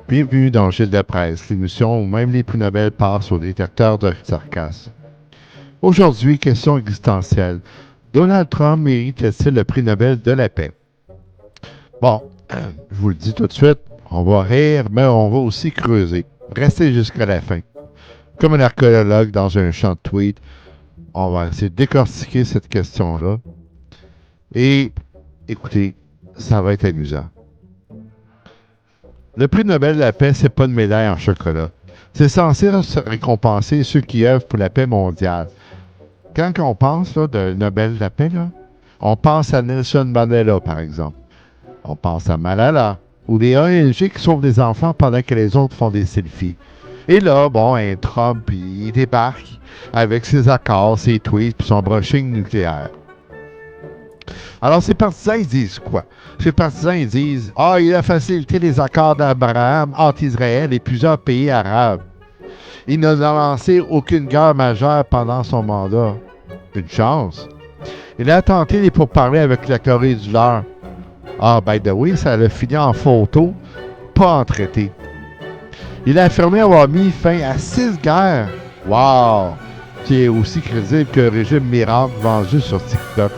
Bienvenue dans Gilles de Presse, l'émission où même les prix Nobel passent au détecteur de sarcasme. Aujourd'hui, question existentielle. Donald Trump mérite-t-il le prix Nobel de la paix? Bon, je vous le dis tout de suite, on va rire, mais on va aussi creuser. Restez jusqu'à la fin. Comme un archéologue dans un champ de tweets, on va essayer de décortiquer cette question-là. Et écoutez, ça va être amusant. Le prix Nobel de la paix, c'est pas une médaille en chocolat. C'est censé récompenser ceux qui œuvrent pour la paix mondiale. Quand on pense de Nobel de la paix, là, on pense à Nelson Mandela, par exemple. On pense à Malala, ou des ONG qui sauvent des enfants pendant que les autres font des selfies. Et là, bon, un Trump, il débarque avec ses accords, ses tweets, puis son brushing nucléaire. Alors, ces partisans, ils disent quoi? Ces partisans, ils disent « Ah, il a facilité les accords d'Abraham entre Israël et plusieurs pays arabes. Il n'a lancé aucune guerre majeure pendant son mandat. Une chance. Il a tenté les pourparlers avec la Corée du Nord. Ah, by the way, ça l'a fini en photo, pas en traité. Il a affirmé avoir mis fin à 6 guerres. Wow! Qui est aussi crédible que le régime miracle vendu sur TikTok.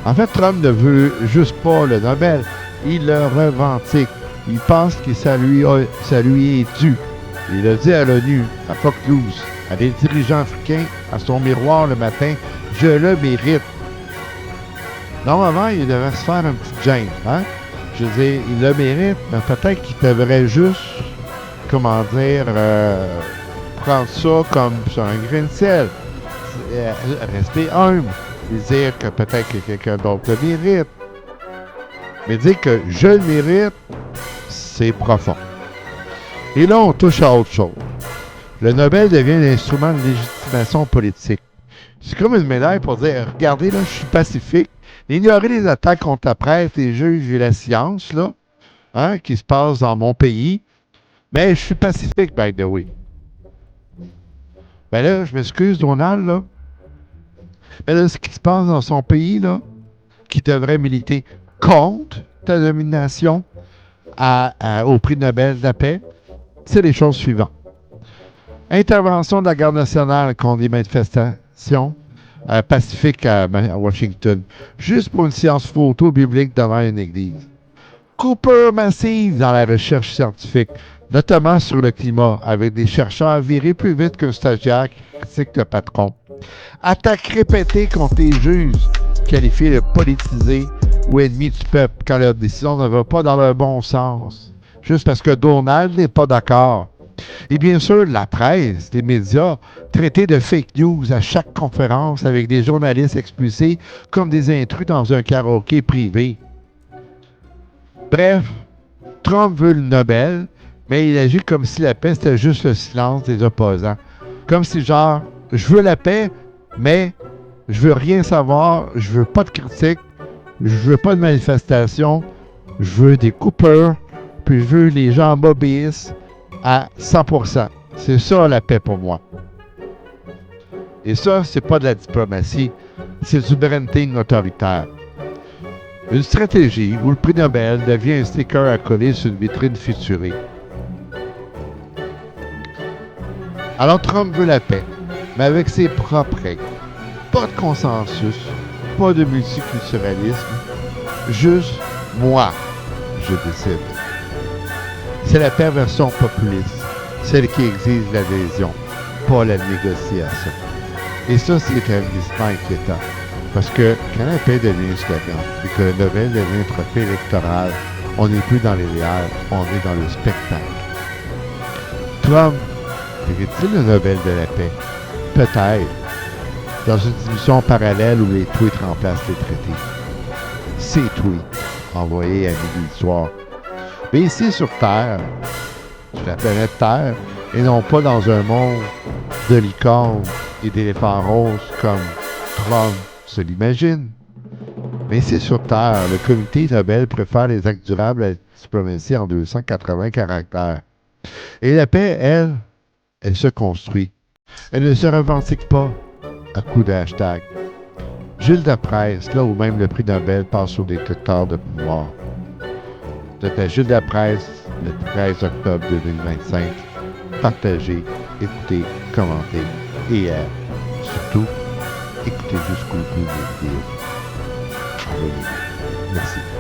En fait, Trump ne veut juste pas le Nobel. Il le revendique. Il pense que ça lui est dû. Il a dit à l'ONU, à Fox News, à des dirigeants africains, à son miroir le matin, « Je le mérite ». Normalement, il devrait se faire un petit gêne, hein? Je veux dire, il le mérite, mais peut-être qu'il devrait juste, prendre ça comme sur un grain de sel. Rester humble. Et dire que peut-être que quelqu'un d'autre le mérite. Mais dire que je le mérite, c'est profond. Et là, on touche à autre chose. Le Nobel devient un instrument de légitimation politique. C'est comme une médaille pour dire, regardez, là, je suis pacifique. Ignorer les attaques contre la presse, les juges et la science, là, hein, qui se passent dans mon pays. Mais je suis pacifique, by the way. Ben là, je m'excuse, Donald, là. Mais là, ce qui se passe dans son pays, là, qui devrait militer contre ta nomination au prix Nobel de la paix, c'est les choses suivantes. Intervention de la garde nationale contre des manifestations pacifiques à Washington, juste pour une séance photo biblique devant une église. Coupure massive dans la recherche scientifique, notamment sur le climat, avec des chercheurs virés plus vite qu'un stagiaire qui critique le patron. Attaque répétée contre les juges, qualifiés de politisés ou ennemis du peuple, quand leur décision ne va pas dans le bon sens, juste parce que Donald n'est pas d'accord. Et bien sûr, la presse, les médias, traités de fake news à chaque conférence avec des journalistes expulsés comme des intrus dans un karaoké privé. Bref, Trump veut le Nobel, mais il agit comme si la paix c'était juste le silence des opposants. Comme si genre, je veux la paix, mais je veux rien savoir, je veux pas de critiques, je veux pas de manifestations, je veux des coupeurs, puis je veux les gens m'obéissent à 100%. C'est ça la paix pour moi. Et ça, c'est pas de la diplomatie, c'est du branding autoritaire. Une stratégie où le prix Nobel devient un sticker à coller sur une vitrine futurée. Alors Trump veut la paix, mais avec ses propres règles. Pas de consensus, pas de multiculturalisme, juste moi, je décide. C'est la paix version populiste, celle qui exige l'adhésion, pas la négociation. Et ça, c'est un glissement inquiétant. Parce que quand la paix devient un slogan et que le Nobel devient un trophée électoral, on n'est plus dans les réels, on est dans le spectacle. Trump mérite-t-il le Nobel de la paix? Peut-être. Dans une dimension parallèle où les tweets remplacent les traités. Ces tweets, envoyés à midi du soir. Mais ici sur Terre, sur la planète Terre, et non pas dans un monde de licornes et d'éléphants roses comme Trump se l'imagine. Mais ici sur Terre, le comité Nobel préfère les actes durables à la diplomatie en 280 caractères. Et la paix, elle se construit. Elle ne se revendique pas à coups de hashtag. Gilles Lapresse, là où même le prix Nobel passe aux détecteurs de pouvoir. C'était Gilles Lapresse, le 13 octobre 2025. Partagez, écoutez, commentez et surtout, écoutez jusqu'au bout de vos vidéos. Envoyez-les. Merci.